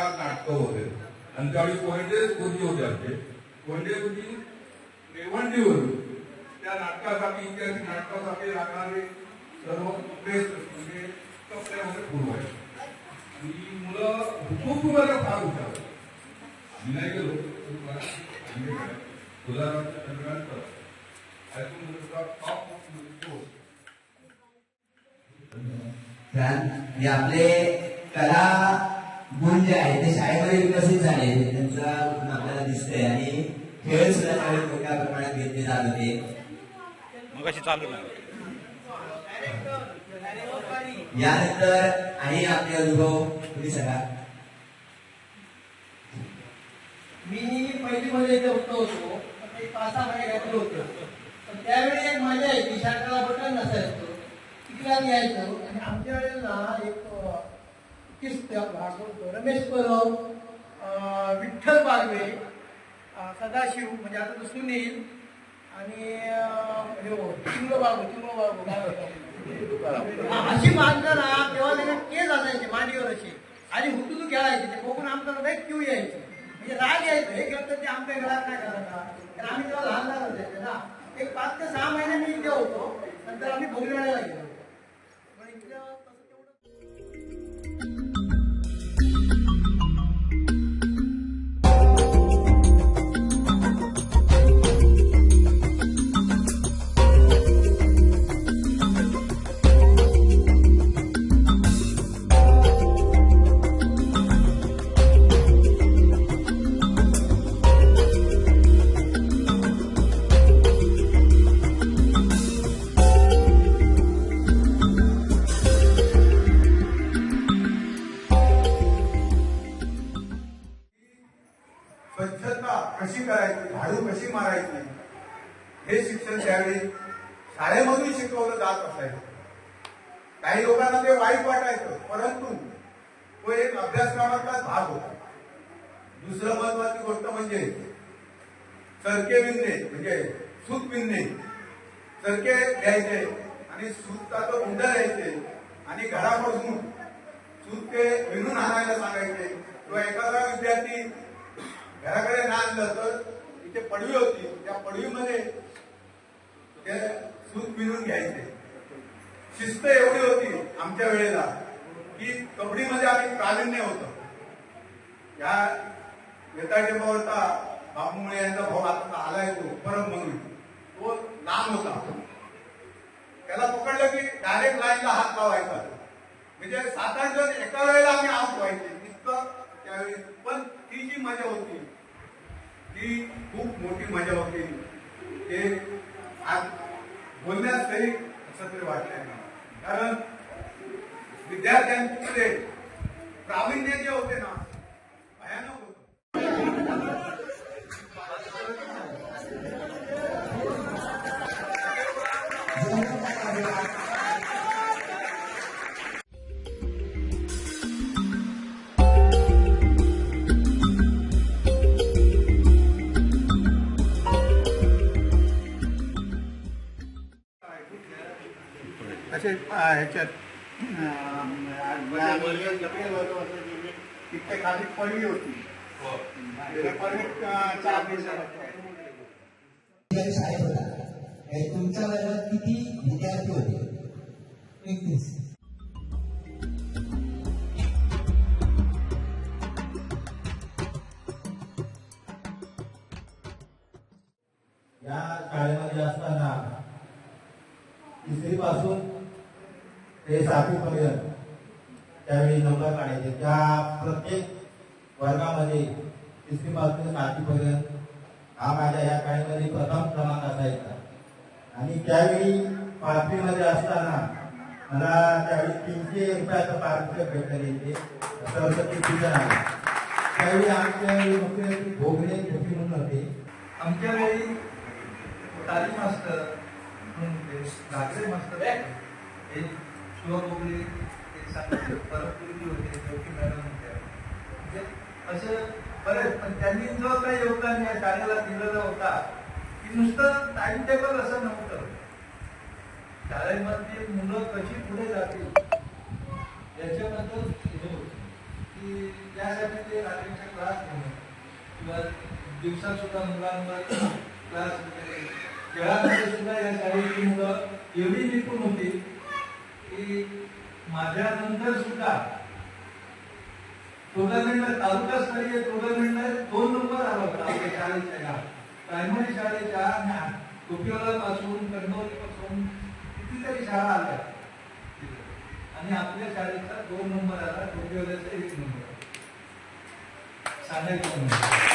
प्रकार नाटकं होते आणि त्यावेळी कोयंडे गुरुजी होते आमचे. कोयंडे गुरुजी रेवंडीवरून त्या नाटकासाठी ऐतिहासिक नाटकासाठी लागणारे सर्व बेस्ट म्हणजे कपड्यामध्ये पुरवायचे आणि मुलं हुकूमला फार हुशार. आम्ही नाही गेलो आपले कला गुण जे आहे ते शाळेमध्ये विकसित झाले त्यांचा आपल्याला दिसतंय आणि खेळ सुद्धा शाळेत मोठ्या प्रमाणात घेतले जात होते. मग अशी चालू नाही. यानंतर आणि आपले अनुभव तुम्ही सांगा. मी पहिलीमध्ये इथे होतो 5-6 महिने घातलं होतं. पण त्यावेळी एक मजा यायची, शाळेला बटन नसायचं, तिकडे आम्ही यायचो आणि आमच्या वेळेला एक रमेश परब, विठ्ठल बागवे, सदाशिव म्हणजे आता तो सुनील आणि चिंगबाबू अशी माणसं ना तेव्हा त्याला केस असायचे मांडीवर असे आणि हुतू खेळायचे. ते बघून आमचा क्यू यायचे म्हणजे राग यायचं, हे खेळतात ते आमच्या घरात काय करायचा. तर आम्ही तेव्हा लहान लहान होते ना. एक 5 ते 6 महिने मी इथे होतो. नंतर आम्ही भोगलेवाड्याला गेलो. स्वच्छता कशी करायची, झाडू कशी मारायची हे शिक्षण त्यावेळी शाळेमधून शिकवलं जात असायचं. काही लोकांना ते वाईट वाटायचं, परंतु तो एक अभ्यासक्रमाचा भाग होता. दुसरं महत्वाची गोष्ट म्हणजे चरके विणणे म्हणजे सूत विणणे. चरके घ्यायचे आणि सूताचं उंड द्यायचे आणि घरापासून सूत ते विणून आणायला सांगायचे. किंवा एखादा विद्यार्थी घराकडे ना आणलं तर इथे पडवी होती, त्या पडवीमध्ये ते सूत विणून घ्यायचे. शिस्त एवढी होती आमच्या वेळेला की कबड्डीमध्ये आम्ही प्रावीण्य होतं. या नेताजी होता बापू मुळे यांचा भाऊ आता आलाय तो परम म्हणून, तो लांब होता. त्याला पकडलं की डायरेक्ट लाईनला हात लावायचा म्हणजे 7-8 जण एका वेळेला आम्ही आऊट व्हायचे इतकं त्यावेळी. पण ती जी मजा होती ती खूप मोठी मजा होती. ते आज बोलण्यास तरी असं तरी वाटलंय ना, कारण विद्यार्थ्यांचे प्रावीण्य जे होते ना भयानक होते. असे ह्याच्यात तिथे खाली पडवी होती. तुमच्या वर्गात किती विद्यार्थी होते? 21. या शाळेमध्ये असताना 3री पासून ते 7वी पर्यंत त्यावेळी नंबर काढायचे. त्या प्रत्येक वर्गामध्ये 3री पासून 7वी पर्यंत हा माझ्या या शाळेमध्ये प्रथम क्रमांक असायचा. आणि त्यावेळी 5वी मध्ये असताना मला त्यावेळी 300 रुपयाचं पारितोषिक भेटले सरस्वती पूजन. त्यावेळी आमच्या मुख्य भोगले म्हणून होते. आमच्या वेळी तालीम मास्तर घागरे मास्तर हे शिव बोगले परमपूर्वी होते, चौकी मॅडम होत्या. म्हणजे असं बरेच. पण त्यांनी जो काही योगदान या शाळेला दिलेला होता की नुसतं टाइम टेबल असं नव्हतं. शाळेमध्ये मुलं कशी पुढे जातील याच्याबद्दल की त्यासाठी ते रात्रीचे क्लास घेणं किंवा दिवसात सुद्धा मुलांवर क्लास वगैरे खेळामध्ये सुद्धा या शाळेची मुलं एवढी निपुण होती की माझ्यानंतर सुद्धा टुर्नामेंटला तालुकास्तरीय टुर्नामेंटला 2 नंबर आला होता आपल्या शाळेच्या या प्रायमरी शाळेच्या टोपिवाला पासून कणकवली पासून कितीतरी शाळा आल्या आणि आपल्या शाळेचा 2 नंबर आला टोपिवाल्याचा 1 नंबर सांगायचं